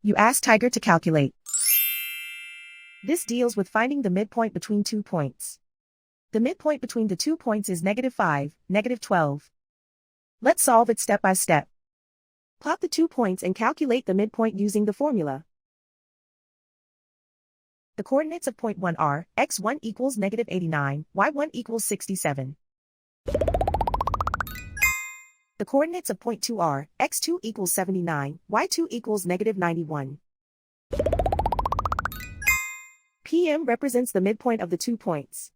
You ask Tiger to calculate. This deals with finding the midpoint between 2 points. The midpoint between the 2 points is -5, -12. Let's solve it step by step. Plot the 2 points and calculate the midpoint using the formula. The coordinates of point 1 are, x1 equals -89, y1 equals 67. The coordinates of point 2 are, x2 equals 79, y2 equals -91. PM represents the midpoint of the 2 points.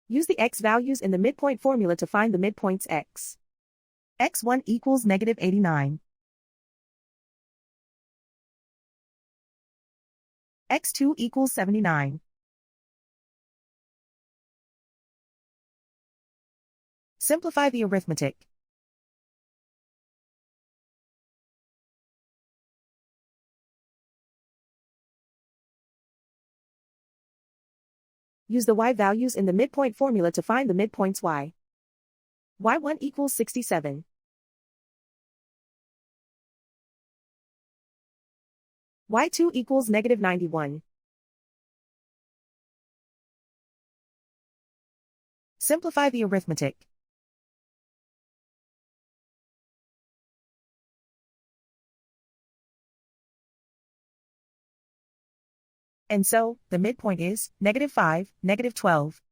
Use the x values in the midpoint formula to find the midpoints x. x1 equals -89. x2 equals 79. Simplify the arithmetic. Use the y values in the midpoint formula to find the midpoints y. y1 equals 67. y2 equals -91. Simplify the arithmetic. And so, the midpoint is -5, -12.